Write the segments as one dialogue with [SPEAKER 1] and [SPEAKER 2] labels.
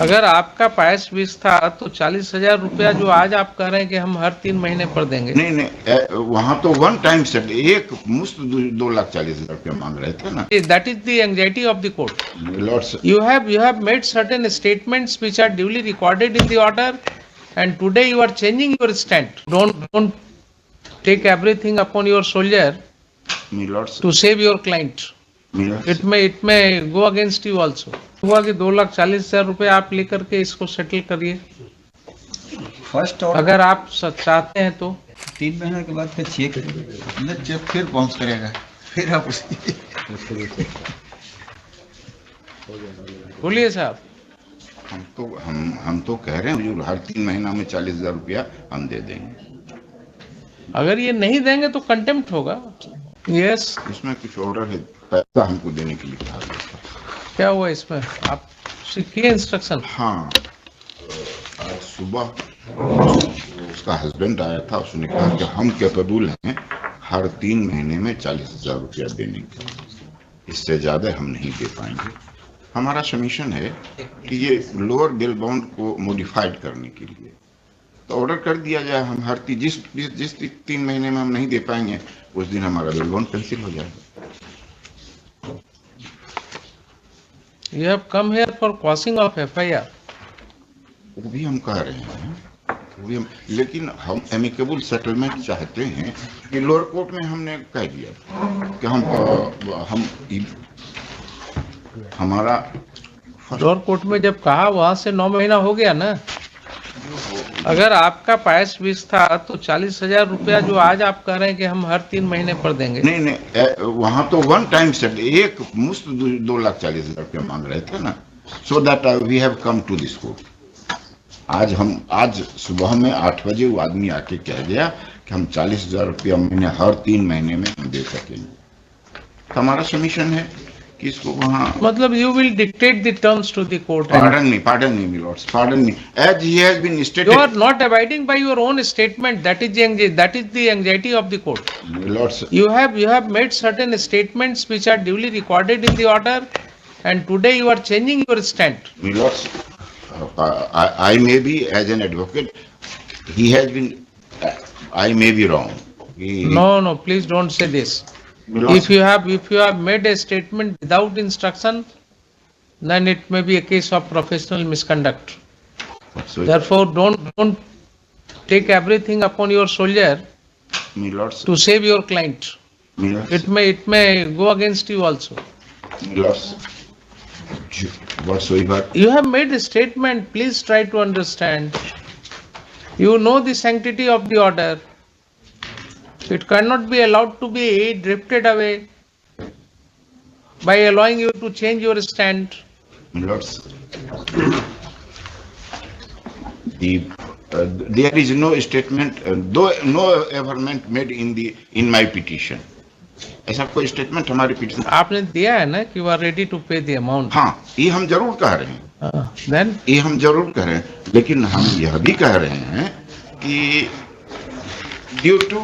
[SPEAKER 1] अगर आपका पायस बीस था तो 40,000 रुपया जो आज आप कह रहे हैं कि हम हर 3 महीने पर देंगे।
[SPEAKER 2] नहीं, वहां तो वन टाइम सेट एक मुश्त 2,40,000 रुपया मांग रहे थे ना।
[SPEAKER 1] That is the anxiety of the court.
[SPEAKER 2] Lords,
[SPEAKER 1] You have made certain statements which are duly recorded in the order, and today you are changing your stand. Don't take everything upon your shoulder to save your client. It may go against you also. हुआ कि 2,40,000 रुपए आप लेकर के इसको settle करिए
[SPEAKER 3] first और
[SPEAKER 1] अगर आप चाहते हैं तो।
[SPEAKER 3] 3 महीने के बाद फिर चेक फिर बाउंस करेगा, फिर आप
[SPEAKER 1] बोलिए साहब।
[SPEAKER 2] हम तो कह रहे हैं हर 3 महीना में 40,000 रुपया हम दे देंगे।
[SPEAKER 1] अगर ये नहीं देंगे तो कंटेम्प्ट होगा। यस,
[SPEAKER 2] इसमें कुछ ऑर्डर है, पैसा हमको देने के लिए कहा गया।
[SPEAKER 1] क्या हुआ इसमें, आप सीखिए इंस्ट्रक्शन।
[SPEAKER 2] हाँ, आज सुबह उसका हस्बैंड आया था, उसने कहा कि हम कैपेबल हैं हर 3 महीने में 40,000 रुपया देने का, इससे ज्यादा हम नहीं दे पाएंगे। हमारा सबमिशन है कि ये लोअर बेल बाउंड को मॉडिफाइड करने के लिए तो ऑर्डर कर दिया जाए। हम हर जिस 3 महीने में हम नहीं दे पाएंगे उस दिन हमारा बेल बाउंड कैंसिल हो जाएगा।
[SPEAKER 1] You have come here for quashing of FIR.
[SPEAKER 2] वो भी हम कह रहे हैं, वो भी हम, लेकिन हम एमिकेबल सेटलमेंट चाहते हैं कि लोअर कोर्ट में हमने कह दिया कि हम हमारा
[SPEAKER 1] लोअर कोर्ट में जब कहा वहां से 9 महीना हो गया ना। अगर आपका पायस बीस था तो 40,000 रुपया जो आज आप कह रहे हैं कि हम हर 3 महीने पर देंगे।
[SPEAKER 2] नहीं, वहां तो वन टाइम सेट एक मुश्त 2,40,000 रुपया मांग रहे थे ना। So that we have come to this court. आज सुबह में 8 बजे वो आदमी आके कह गया कि हम 40,000 रुपया महीने हर 3 महीने में हम दे सकेंगे। हमारा सबमिशन है कि इसको वहाँ
[SPEAKER 1] मतलब you will dictate the terms to the court.
[SPEAKER 2] Pardon me, my lords, pardon me. As he has been stated,
[SPEAKER 1] You are not abiding by your own statement. That is the anxiety of the court.
[SPEAKER 2] my lords,
[SPEAKER 1] You have made certain statements which are duly recorded in the order, and today you are changing your stand.
[SPEAKER 2] my lords, I may be as an advocate. He has been. I may be wrong.
[SPEAKER 1] No, please don't say this.
[SPEAKER 2] My lords,
[SPEAKER 1] If you have made a statement without instruction, then it may be a case of professional misconduct.
[SPEAKER 2] so,
[SPEAKER 1] Therefore, don't take everything upon your shoulder
[SPEAKER 2] my lords,
[SPEAKER 1] to save your client.
[SPEAKER 2] my lords,
[SPEAKER 1] It may go against you also.
[SPEAKER 2] my lords, whatsoever.
[SPEAKER 1] You have made a statement. Please try to understand. You know the sanctity of the order. It cannot be allowed to be drifted away by allowing you to change your stand.
[SPEAKER 2] My lords, there is no statement, though no averment made in my petition. ऐसा कोई statement हमारी petition
[SPEAKER 1] आपने दिया है ना कि you are ready to pay the amount.
[SPEAKER 2] हाँ, ये हम जरूर कह रहे हैं।
[SPEAKER 1] Then
[SPEAKER 2] ये हम जरूर कह रहे हैं, लेकिन हम यह भी कह रहे हैं कि ड्यू टू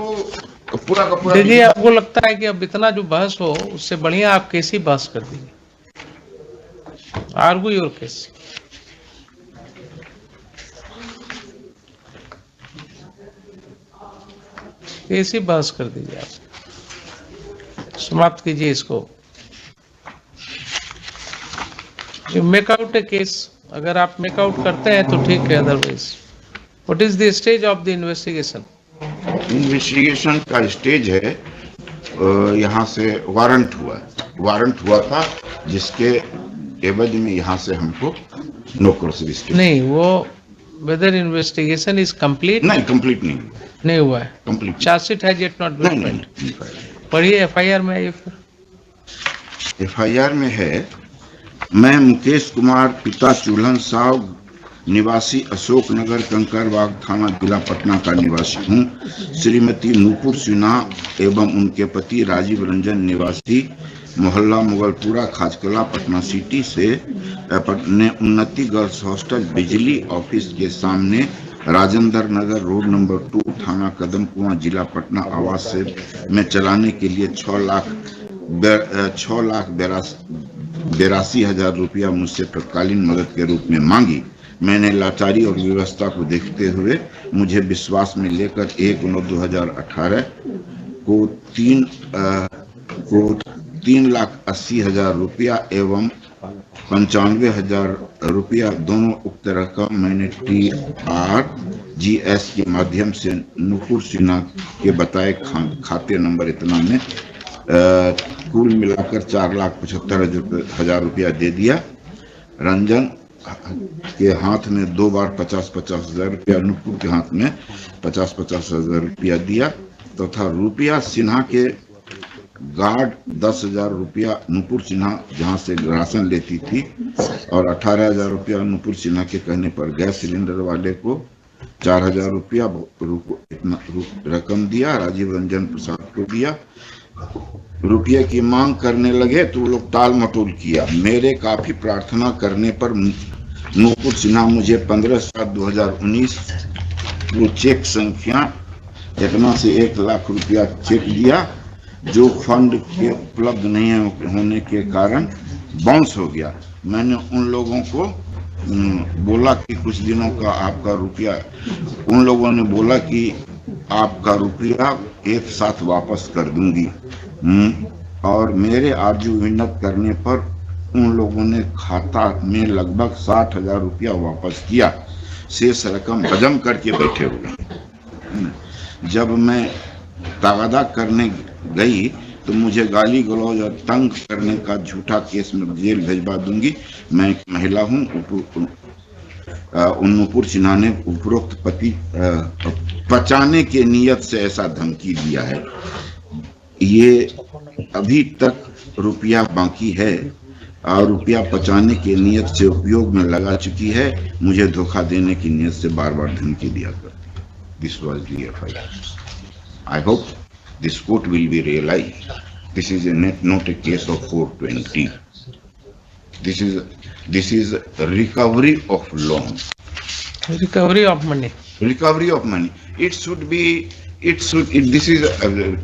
[SPEAKER 2] पूरा का पूरा।
[SPEAKER 1] देखिए, आपको लगता है कि अब इतना जो बहस हो उससे बढ़िया आप केस ही बहस कर दीजिए। Argue your case. केस ही बहस कर दीजिए, आप समाप्त कीजिए इसको। मेक आउट ए केस। अगर आप मेक आउट करते हैं तो ठीक है, otherwise what is the stage of the investigation?
[SPEAKER 2] Investigation का स्टेज है, यहाँ से वारंट हुआ था जिसके एवज में यहाँ से हमको नो क्रॉस
[SPEAKER 1] नहीं, वो वेदर इन्वेस्टिगेशन इज कंप्लीट?
[SPEAKER 2] नहीं, कंप्लीट नहीं
[SPEAKER 1] हुआ है।
[SPEAKER 2] Complete
[SPEAKER 1] chargesheet has yet not been filed. पढ़िए, एफआईआर में है।
[SPEAKER 2] एफआईआर में है, मैं मुकेश कुमार पिता चूल्हन साहब निवासी अशोक नगर कंकरबाग थाना जिला पटना का निवासी हूँ। श्रीमती नूपुर सिन्हा एवं उनके पति राजीव रंजन निवासी मोहल्ला मुगलपुरा खाजकला पटना सिटी से ने उन्नति गर्ल्स हॉस्टल बिजली ऑफिस के सामने राजेंद्र नगर रोड नंबर 2 थाना कदम कुआं जिला पटना आवास से में चलाने के लिए 6,82,000 82,000 रुपया मुझसे तत्कालीन मदद के रूप में मांगी। मैंने लाचारी और व्यवस्था को देखते हुए मुझे विश्वास में लेकर 1/9/2018 को 3,80,000 रुपया एवं 95,000 रुपया दोनों उक्त रकम मैंने TRGS के माध्यम से नुपुर सिन्हा के बताए खाते नंबर इतना में कुल मिलाकर 4,75,000 रुपया दे दिया। रंजन के हाथ में 2 बार 50,000 रुपया, नुपुर के हाथ में 50,000 रुपया दिया तथा रुपया सिन्हा के गार्ड 10,000 रुपया नुपुर सिन्हा जहां से राशन लेती थी और 18,000 रुपया नुपुर सिन्हा के कहने पर गैस सिलेंडर वाले को 4,000 रुपया रकम दिया। राजीव रंजन प्रसाद को दिया। रुपये की मांग करने लगे तो लोग टाल मटोल किया। मेरे काफी प्रार्थना करने पर नुपुर सिन्हा मुझे 15/7/2019 को चेक संख्या इतना से 1 लाख रुपया चेक दिया जो फंड के उपलब्ध नहीं होने के कारण बाउंस हो गया। मैंने उन लोगों को बोला कि कुछ दिनों का आपका रुपया, उन लोगों ने बोला कि आपका रुपया एक साथ वापस कर दूंगी। और मेरे आरजू विनत करने पर उन लोगों ने खाता में लगभग 60,000 रुपया वापस किया। शेष रकम हजम करके बैठे हुए। जब मैं तगादा करने गई तो मुझे गाली गलौज और तंग करने का झूठा केस में जेल भेजवा दूंगी। मैं एक महिला हूँ। नुपुर सिन्हा ने उपरोक्त पति बचाने के नियत से ऐसा धमकी दिया है। ये अभी तक रुपया बाकी है और रुपया बचाने के नियत से उपयोग में लगा चुकी है। मुझे धोखा देने की नियत से बार बार धमकी दिया करती। This was the FIR. I hope this court will be realized. This is not a case of 420. This is a recovery of loan.
[SPEAKER 1] Recovery of money.
[SPEAKER 2] Recovery of money. It should be. This is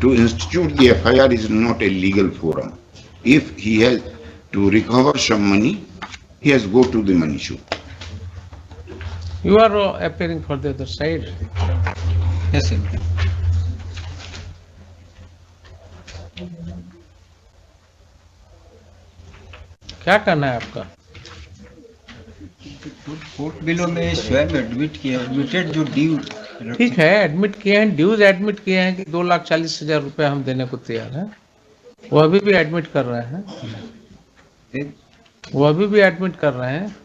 [SPEAKER 2] to institute the FIR is not a legal forum. If he has to recover some money, he has go to the money shop.
[SPEAKER 1] You are appearing for the other side.
[SPEAKER 3] Yes, sir.
[SPEAKER 1] क्या करना है आपका?
[SPEAKER 3] Court below में स्वयं admit किया, admitted जो due.
[SPEAKER 1] ठीक है, एडमिट किए हैं, ड्यूज एडमिट किए हैं कि 2,40,000 रुपया हम देने को तैयार हैं। वो अभी भी एडमिट कर रहे हैं। वो अभी भी एडमिट कर रहे हैं।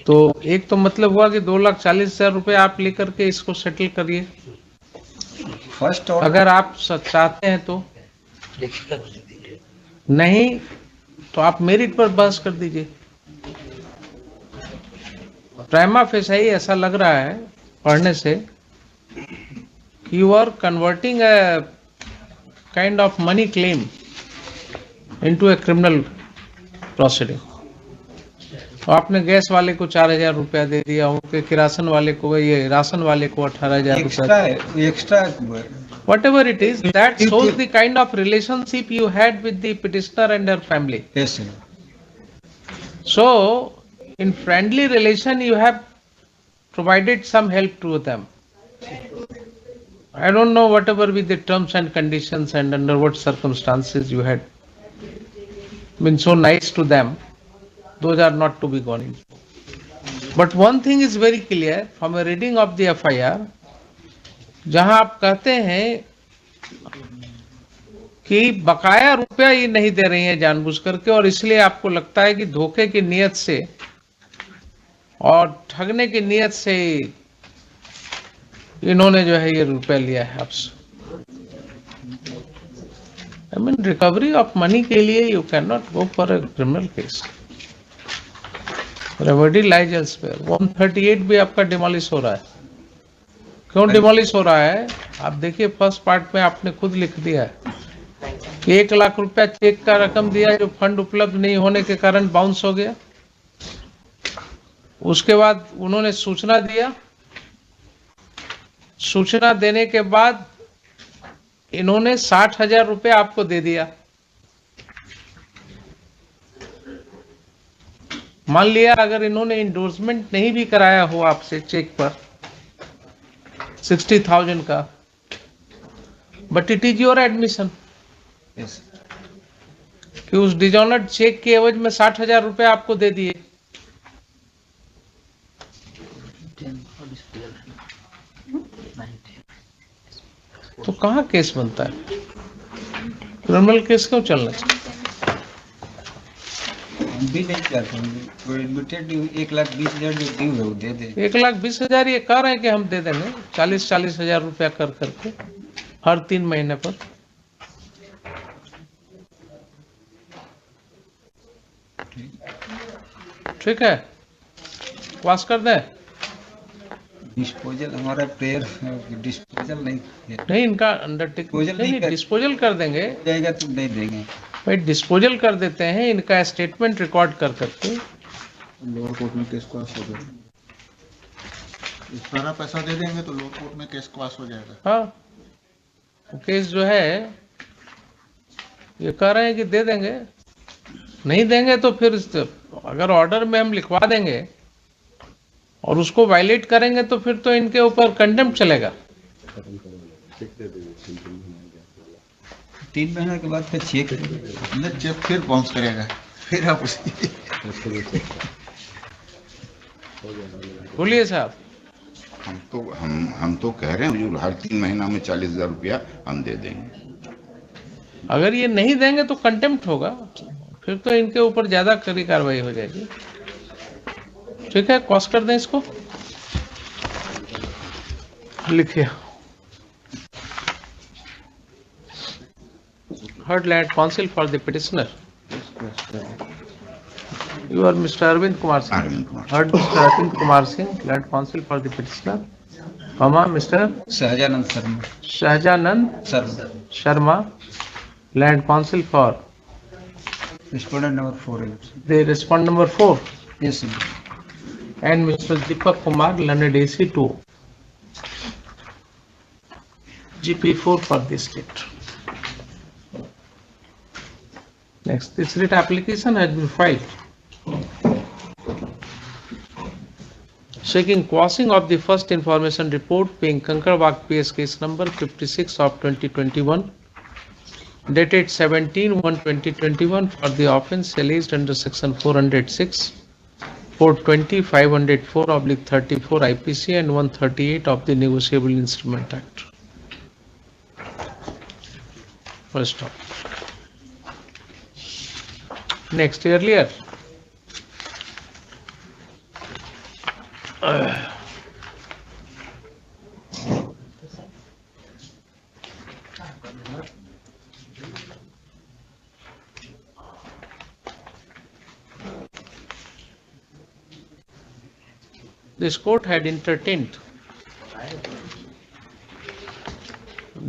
[SPEAKER 1] तो एक तो मतलब हुआ कि 2,40,000 रुपया आप लेकर के इसको सेटल करिए।
[SPEAKER 3] फर्स्ट
[SPEAKER 1] अगर आप चाहते हैं तो, नहीं तो आप मेरिट पर बहस कर दीजिए। प्राइमा फेसाई ऐसा लग रहा है पढ़ने से कि you are converting a kind of money claim into a criminal proceeding. तो आपने गैस वाले को 4,000 रुपया दे दिया, उनके किरासन वाले को, ये राशन वाले को 18,000 रुपया,
[SPEAKER 3] extra
[SPEAKER 1] whatever it is, that shows the kind of relationship you had with the petitioner and her family.
[SPEAKER 3] Yes, sir.
[SPEAKER 1] So in friendly relation you have provided some help to them. I don't know whatever be the terms and conditions and under what circumstances you had been so nice to them. Those are not to be gone into. But one thing is very clear from a reading of the FIR, जहां आप कहते हैं कि बकाया रुपया ये नहीं दे रही हैं जानबूझ करके, और इसलिए आपको लगता है कि धोखे की नियत से और ठगने की नियत से इन्होंने जो है ये रुपया लिया है आपसे। I mean, recovery of money के लिए you can not go for a criminal case. Remedy lies elsewhere. 138 भी आपका डिमोलिश हो रहा है। क्यों डिमोलिश हो रहा है? आप देखिए, फर्स्ट पार्ट में आपने खुद लिख दिया है कि 1 लाख रुपया चेक का रकम दिया जो फंड उपलब्ध नहीं होने के कारण बाउंस हो गया। उसके बाद उन्होंने सूचना दिया। सूचना देने के बाद इन्होंने 60,000 रुपया आपको दे दिया। मान लिया अगर इन्होंने इंडोर्समेंट नहीं भी कराया हो आपसे चेक पर 60,000 का, but it is your admission
[SPEAKER 3] yes
[SPEAKER 1] कि उस डिजॉनर्ड चेक के एवज में 60,000 रुपए आपको दे दिए, तो कहाँ केस बनता है? क्रिमिनल केस क्यों चलना चाहिए?
[SPEAKER 3] हम भी नहीं चाहते हैं वो एडमिटेड 1,20,000 जो ड्यू है वो दे दे।
[SPEAKER 1] 1,20,000 ये कह रहे हैं कि हम दे देंगे 40,000 रुपया कर करके हर 3 महीने पर। ठीक है, पास कर दें।
[SPEAKER 3] डिस्पोजल हमारा प्रेयर डिस्पोजल नहीं
[SPEAKER 1] नहीं, इनका अंडरटेकिंग नहीं, डिस्पोजल कर देंगे,
[SPEAKER 3] जाएगा तो नहीं देंगे
[SPEAKER 1] भाई डिस्पोजल कर देते हैं, इनका स्टेटमेंट रिकॉर्ड कर करके
[SPEAKER 4] लोअर कोर्ट में केस पास हो जाएगा। इस सारा पैसा दे देंगे तो लोअर कोर्ट में केस पास हो जाएगा।
[SPEAKER 1] हाँ, केस जो है ये कह रहे हैं कि दे देंगे, नहीं देंगे तो फिर अगर ऑर्डर में हम लिखवा देंगे और उसको वायलेट करेंगे तो फिर तो इनके ऊपर कंडेम्प्ट चलेगा।
[SPEAKER 3] 3 महीने के बाद फिर चेक अंदर चेक फिर बाउंस करेगा, फिर आप उसी
[SPEAKER 1] बोलिए साहब।
[SPEAKER 2] हम तो कह रहे हैं हुजूर, हर 3 महीना में 40,000 रुपया हम दे देंगे।
[SPEAKER 1] अगर ये नहीं देंगे तो कंटेम्प्ट होगा, फिर तो इनके ऊपर ज्यादा कड़ी कार्रवाई हो जाएगी। ठीक है, कॉस्ट कर दें इसको, लिखिए। Heard Land Counsel for the petitioner. You are Mr. Arvind Kumar Singh.
[SPEAKER 2] Arvind Kumar.
[SPEAKER 1] Heard Mr. Arvind Kumar Singh, Land Counsel for the petitioner. Mr.
[SPEAKER 3] Sahajanand Sharma
[SPEAKER 1] Shahjanand Sharma, Land Counsel for
[SPEAKER 3] respondent number 4
[SPEAKER 1] the respond number 4.
[SPEAKER 3] yes sir.
[SPEAKER 1] And Mr. Deepak Kumar, Learned AC2, GP4 for the state. Next, this writ application has been filed seeking quashing of the first information report being Kankarwag PS case number 56 of 2021 dated 17/1/2021 for the offence alleged under section 406, 420, 504/34 IPC and 138 of the Negotiable Instrument Act. First stop. Next, earlier this court had entertained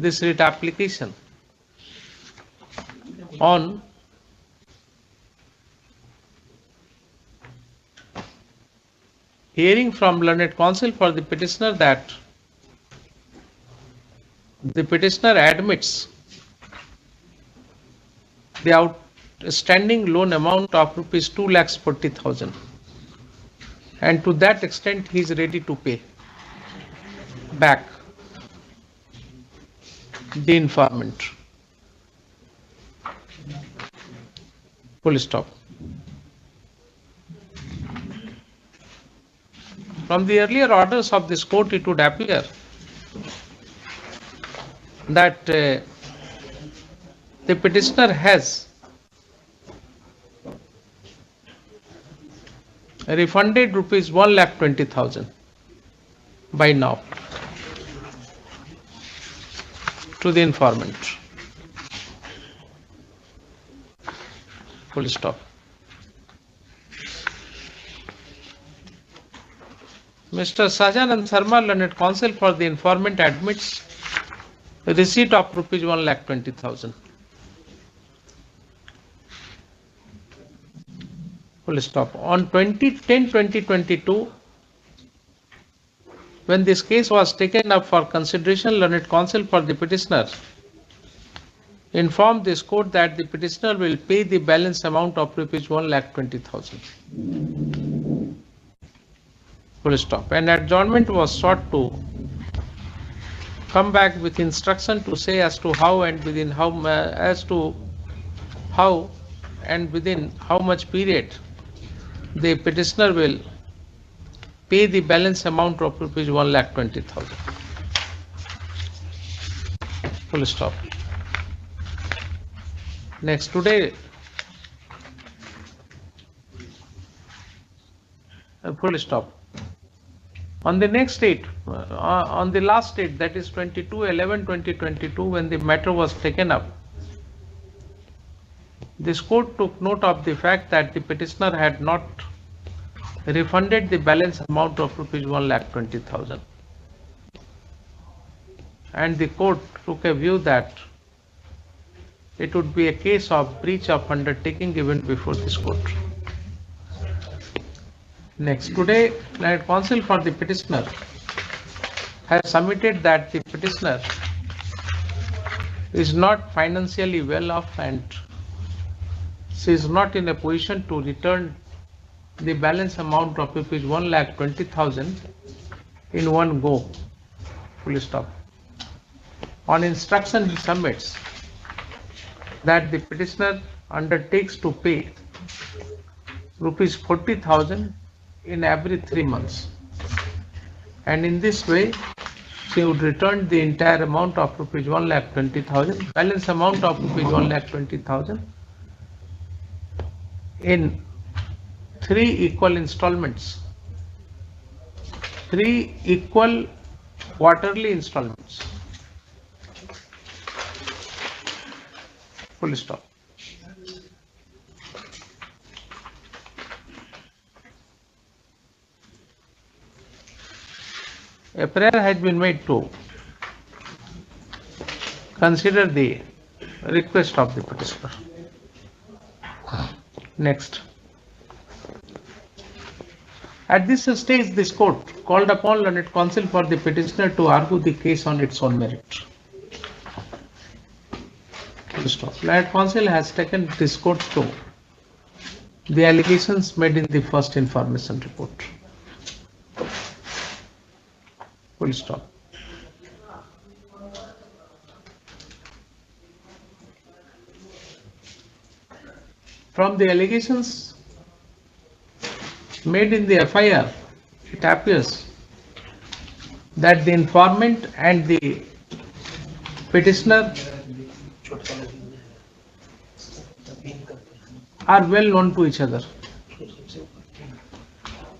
[SPEAKER 1] this writ application on hearing from learned counsel for the petitioner that the petitioner admits the outstanding loan amount of rupees 2,40,000 and to that extent he is ready to pay back the informant. Full stop. From the earlier orders of this court, it would appear that the petitioner has refunded rupees 1,20,000 by now to the informant. Full stop. Mr. Shahjanand Sharma, learned counsel for the informant, admits receipt of rupees 1,20,000. Full stop. On 20/10/2022, when this case was taken up for consideration, learned counsel for the petitioner inform this court that the petitioner will pay the balance amount of rupees 1,20,000. Full stop. An adjournment was sought to come back with instruction to say as to how and within how and within how much period the petitioner will pay the balance amount of rupees 1,20,000. Full stop. Next, today, full stop. On the next date, on the last date, that is 22/11/2022, when the matter was taken up, this court took note of the fact that the petitioner had not refunded the balance amount of rupees 1,20,000. And the court took a view that it would be a case of breach of undertaking given before this court. Next, today, Learned Counsel for the petitioner has submitted that the petitioner is not financially well off and she is not in a position to return the balance amount of rupees 1,20,000 in one go. Full stop. On instruction, he submits that the petitioner undertakes to pay rupees 40,000 in every 3 months, and in this way she would return the entire amount of rupees 1,20,000, balance amount of rupees 1,20,000 in 3 equal installments, 3 equal quarterly installments. Full stop. A prayer has been made to consider the request of the petitioner. Next. At this stage, this court called upon Learned Counsel for the petitioner to argue the case on its own merit. Learned Counsel has taken this court to the allegations made in the first information report. Full stop. From the allegations made in the FIR, it appears that the informant and the petitioner are well known to each other.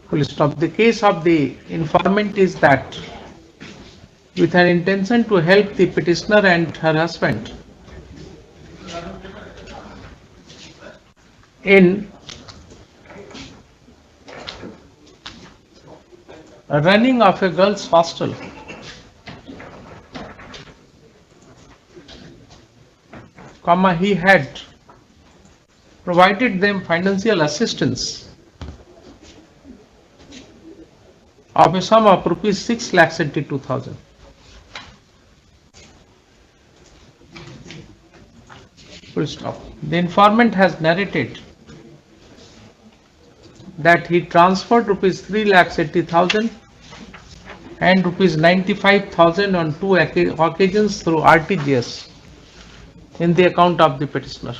[SPEAKER 1] Full stop. The case of the informant is that with an intention to help the petitioner and her husband in running of a girls' hostel, he had provided them financial assistance of a sum of rupees 6,82,000. Full stop. The informant has narrated that he transferred rupees 3,80,000 and rupees 95,000 on 2 occasions through RTGS in the account of the petitioner.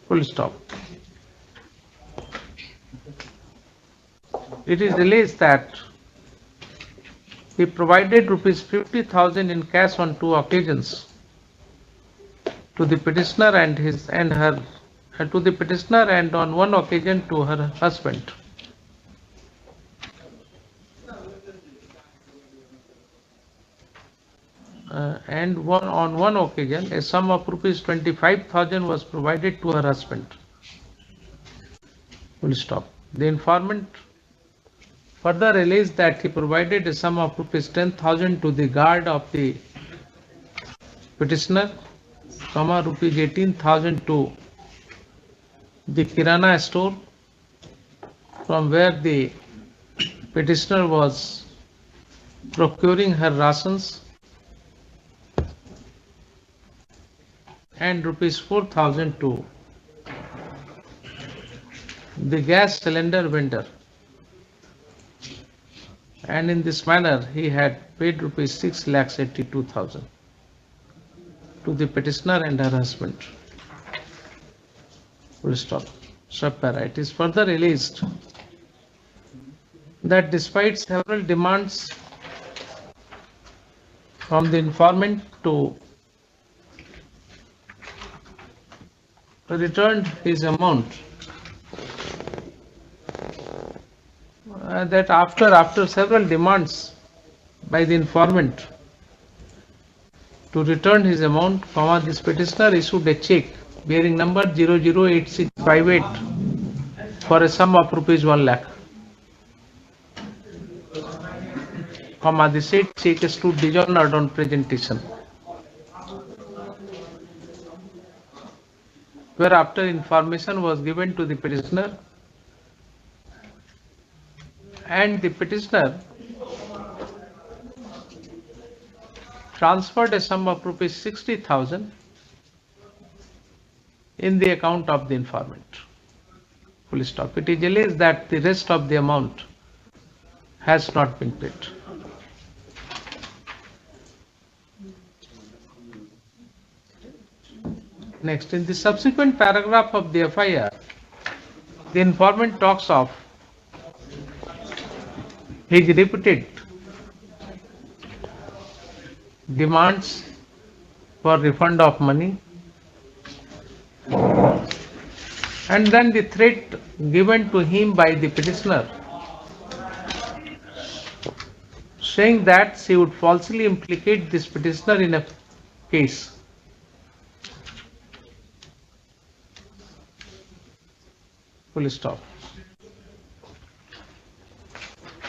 [SPEAKER 1] Full stop. It is alleged that he provided rupees 50,000 in cash on 2 occasions to the petitioner and on 1 occasion to her husband. On one occasion, a sum of rupees 25,000 was provided to her husband. Full stop. The informant further alleged that he provided a sum of rupees 10,000 to the guard of the petitioner, rupees 18,000 to the Kirana store, from where the petitioner was procuring her rations and rupees 4,000 to the gas cylinder vendor, and in this manner he had paid rupees 6,82,000 to the petitioner and her husband. Full stop. Subpara. It is further alleged that despite several demands from the informant to return his amount, that after several demands by the informant to return his amount, this petitioner issued a check bearing number 008658 for a sum of rupees 1 lakh. The said check is to dishonored on presentation. Whereafter information was given to the petitioner, and the petitioner transferred a sum of rupees 60,000 in the account of the informant. Full stop. It is alleged that the rest of the amount has not been paid. Next, in the subsequent paragraph of the FIR, the informant talks of his repeated demands for refund of money, and then the threat given to him by the petitioner, saying that she would falsely implicate this petitioner in a case. Full stop.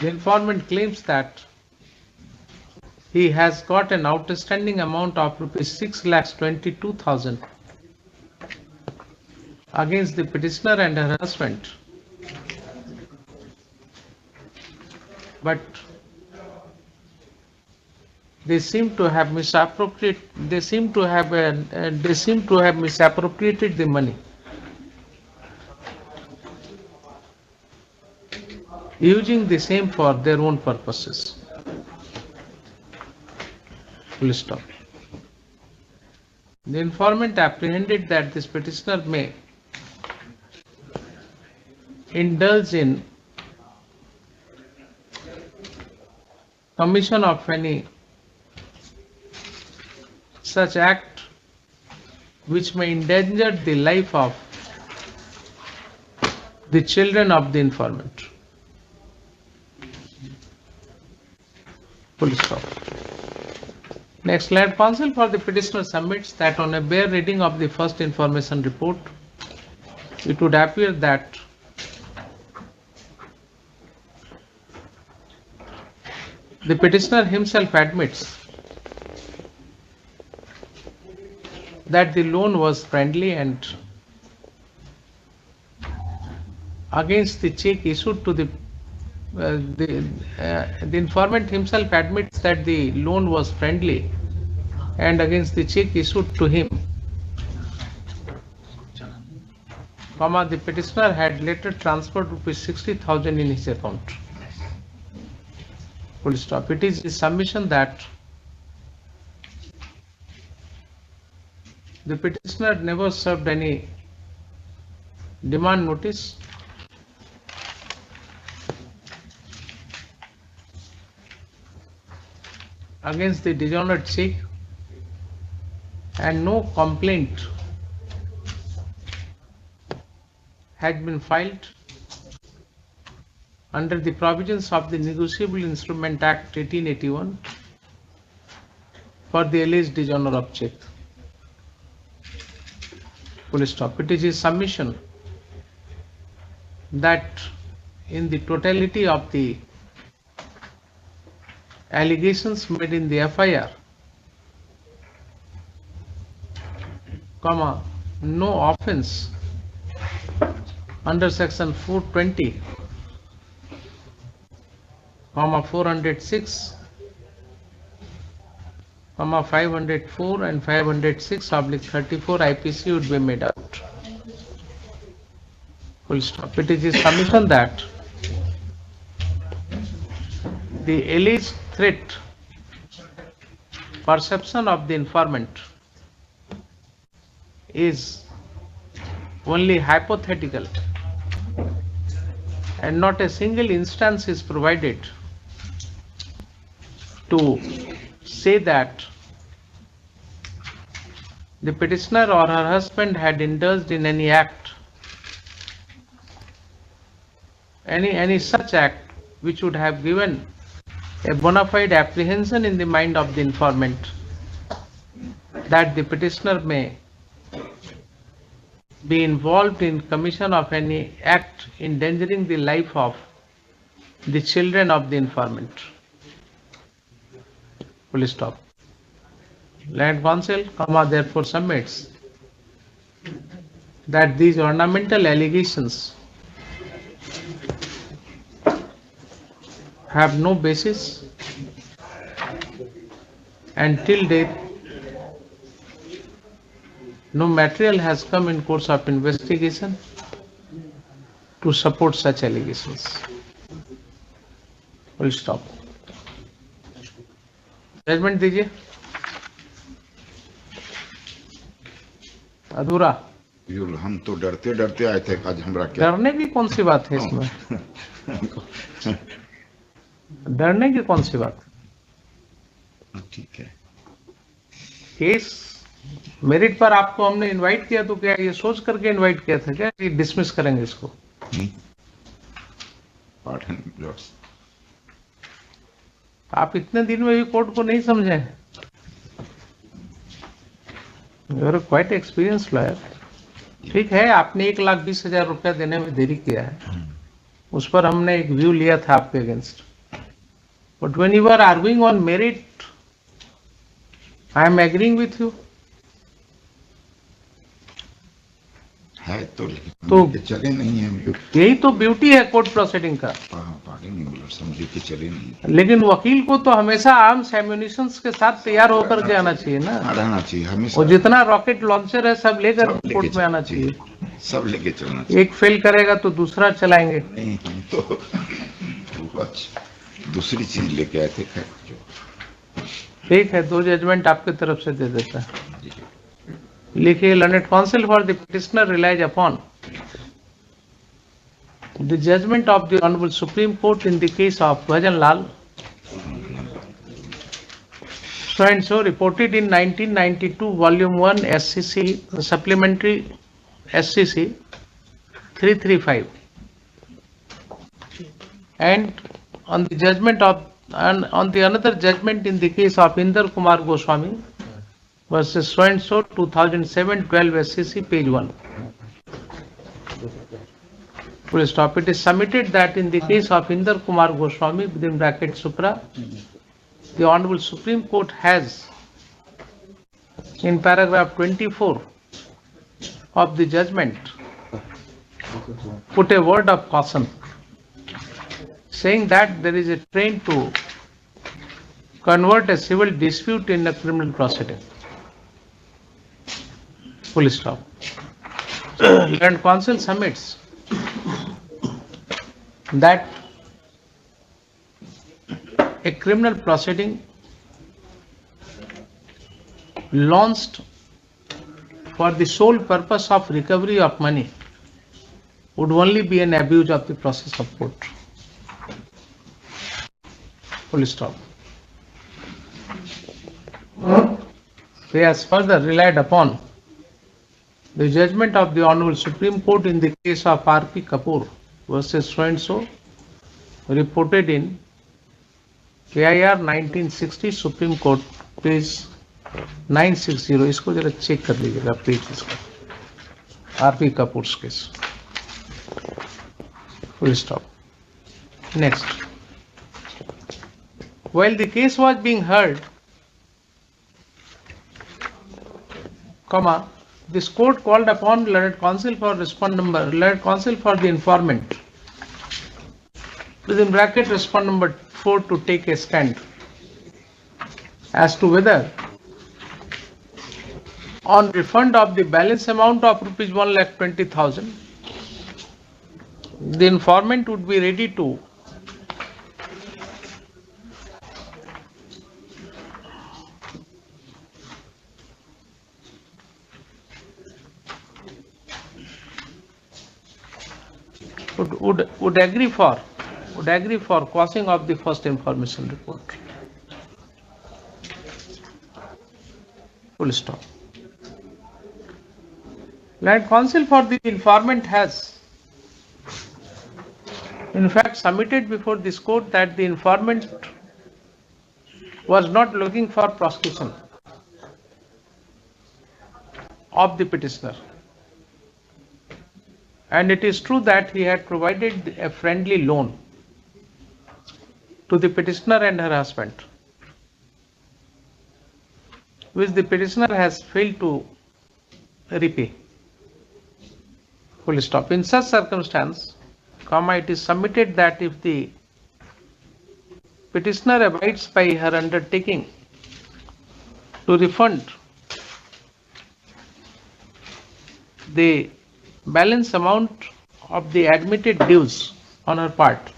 [SPEAKER 1] The informant claims that he has got an outstanding amount of rupees 6,22,000 against the petitioner and her husband, but they seem to have misappropriated the money, using the same for their own purposes. Full stop. The informant apprehended that this petitioner may indulge in commission of any such act which may endanger the life of the children of the informant. Full stop. Next, learned counsel for the petitioner submits that on a bare reading of the first information report, it would appear that the petitioner himself admits that the loan was friendly, and against the check issued to the informant himself admits that the loan was friendly, and against the check issued to him, the petitioner had later transferred rupees 60,000 in his account. Full stop. It is his submission that the petitioner never served any demand notice against the dishonored check, and no complaint has been filed under the provisions of the Negotiable Instrument Act 1881 for the alleged dishonor of check. Full stop. It is his submission that in the totality of the allegations made in the FIR, no offence under section 420 comma 406, comma 504 and 506/34 IPC would be made out. Full stop. It is his submission that the alleged threat perception of the informant is only hypothetical and not a single instance is provided to say that the petitioner or her husband had indulged in any act, any such act which would have given a bona fide apprehension in the mind of the informant that the petitioner may be involved in commission of any act endangering the life of the children of the informant. Full stop. Land Council, therefore submits that these ornamental allegations have no basis and till date no material has come in course of investigation to support such allegations. Full stop. Judgment दीजिए. अधूरा.
[SPEAKER 2] हम तो डरते डरते आए थे, आज हमरा क्या
[SPEAKER 1] डरने की कौन सी बात है इसमें? डरने की कौन सी बात?
[SPEAKER 2] ठीक है.
[SPEAKER 1] केस मेरिट पर आपको हमने इनवाइट किया तो क्या ये सोच करके इनवाइट किया था क्या कि डिसमिस करेंगे इसको? आप इतने दिन में भी कोर्ट को नहीं समझे? You are quite experience lawyer. ठीक है, आपने 1,20,000 रुपया देने में देरी किया है, उस पर हमने एक व्यू लिया था आपके against. But when you are arguing on merit, I am agreeing with you.
[SPEAKER 2] है तो चले नहीं है.
[SPEAKER 1] यही तो ब्यूटी है कोर्ट प्रोसीडिंग का.
[SPEAKER 2] समझे कि चले नहीं.
[SPEAKER 1] लेकिन वकील को तो हमेशा आर्म्स एम्यूनिशंस के साथ तैयार होकर के आना चाहिए ना.
[SPEAKER 2] रहना चाहिए हमेशा.
[SPEAKER 1] और जितना रॉकेट लॉन्चर है सब लेकर कोर्ट में आना चाहिए.
[SPEAKER 2] सब लेके चलना चाहिए.
[SPEAKER 1] एक फेल करेगा तो दूसरा चलाएंगे.
[SPEAKER 2] नहीं, तो दूसरी चीज लेके आए थे.
[SPEAKER 1] ठीक है, 2 जजमेंट आपके तरफ से दे देता है. लिखिए, learned counsel for the petitioner relies upon the judgment of the Honorable Supreme Court in the case of Bhajan Lal, so and so, reported in 1992 Volume 1 SCC Supplementary SCC 335, and on the judgment of on the another judgment in the case of Inder Kumar Goswami versus so and so 2007 12 SCC page 1. Full stop. It is submitted that in the case of Inder Kumar Goswami within bracket Supra, the Honorable Supreme Court has in paragraph 24 of the judgment put a word of caution saying that there is a trend to convert a civil dispute in a criminal proceeding. Full stop. And counsel submits that a criminal proceeding launched for the sole purpose of recovery of money would only be an abuse of the process of court. Full stop. He has further relied upon the judgment of the Honorable Supreme Court in the case of R.P. Kapoor versus so and so, reported in KIR 1960 Supreme Court page 960. इसको जरा check कर लीजिएगा page इसका. R.P. Kapoor's case. Full stop. Next. While the case was being heard, comma, this court called upon learned counsel for learned counsel for the informant within bracket respond number before to take a stand as to whether on refund of the balance amount of rupees 1,20,000, the informant would be ready to would agree for quashing of the first information report. Full stop. Land counsel for the informant has in fact submitted before this court that the informant was not looking for prosecution of the petitioner, and it is true that he had provided a friendly loan to the petitioner and her husband, which the petitioner has failed to repay. Full stop. In such circumstance, it is submitted that if the petitioner abides by her undertaking to refund the balance amount of the admitted dues on her part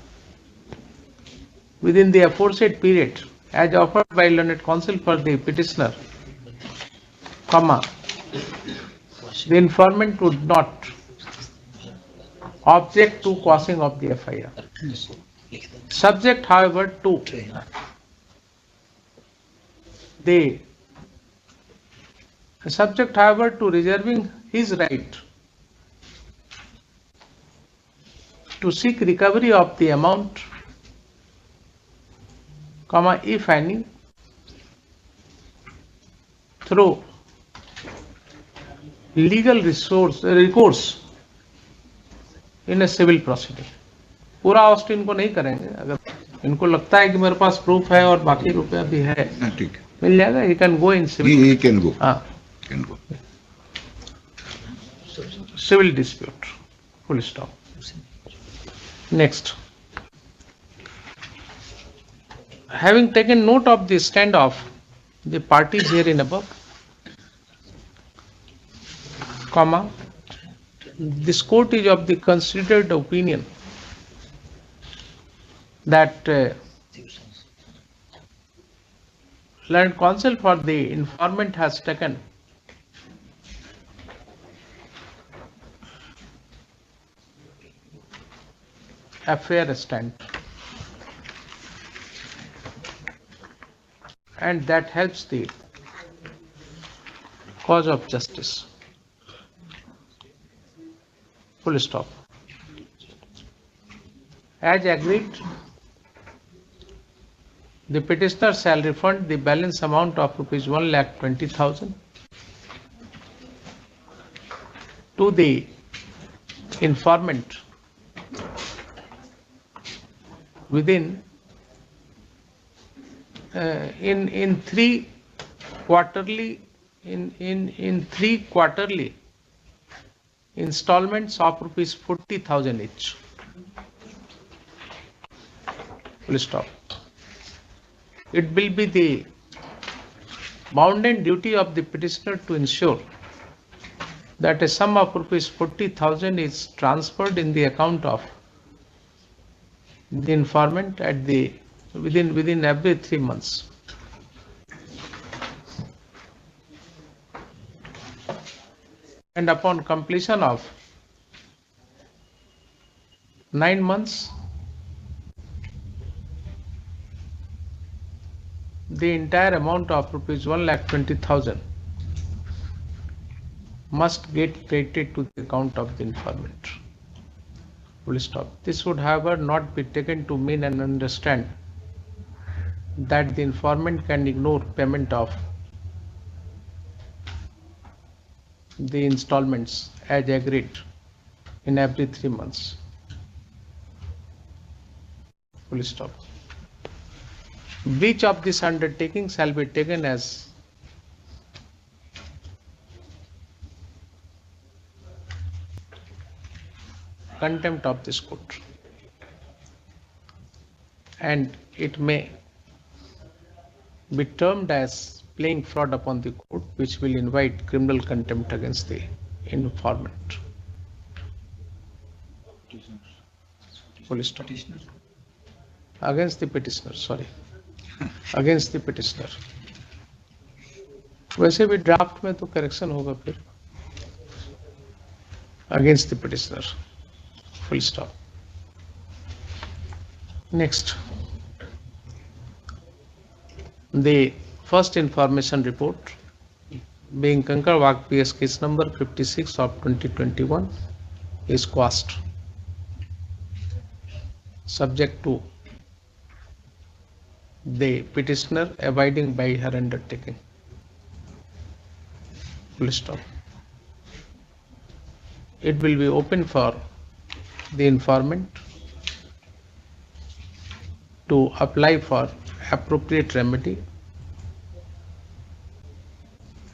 [SPEAKER 1] within the aforesaid period as offered by learned counsel for the petitioner, the informant would not object to quashing of the FIR. Subject, however, to reserving his right to seek recovery of the amount, if any, through legal recourse in a civil proceeding. पूरा ऑस्ट इनको नहीं करेंगे, अगर इनको लगता है कि मेरे पास प्रूफ है और बाकी रुपया भी है,
[SPEAKER 2] ठीक है,
[SPEAKER 1] मिल जाएगा. He can go in civil.
[SPEAKER 2] he can go.
[SPEAKER 1] Can go. Civil dispute. Full stop. Next. Having taken note of the stand of the parties herein above, this court is of the considered opinion that learned counsel for the informant has taken a fair stand, and that helps the cause of justice. Full stop. As agreed, the petitioner shall refund the balance amount of rupees 1,20,000 to the informant within in three quarterly installments of rupees 40,000 each. Full stop. It will be the bounden duty of the petitioner to ensure that a sum of rupees 40,000 is transferred in the account of the informant at the within every 3 months. And upon completion of 9 months, the entire amount of rupees 1,20,000 must get credited to the account of the informant. Full stop. This would, however, not be taken to mean and understand that the informant can ignore payment of the installments as agreed in every 3 months. Full stop. Breach of this undertaking shall be taken as contempt of this court, and it may be termed as playing fraud upon the court, which will invite criminal contempt against the informant. Full stop. Against the petitioner, sorry. Against the petitioner. वैसे भी draft में तो correction होगा फिर. Against the petitioner. Full stop. Next. The first information report being Kankarwag PS case number 56 of 2021 is quashed, subject to the petitioner abiding by her undertaking. Full stop. It will be open for the informant to apply for appropriate remedy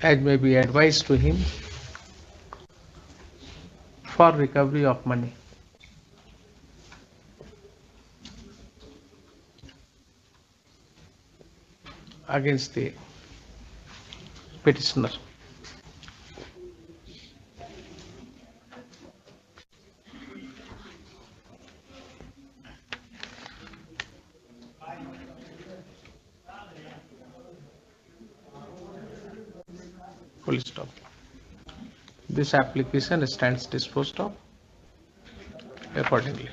[SPEAKER 1] as may be advised to him for recovery of money. Against the petitioner. Full stop. This application stands disposed of accordingly.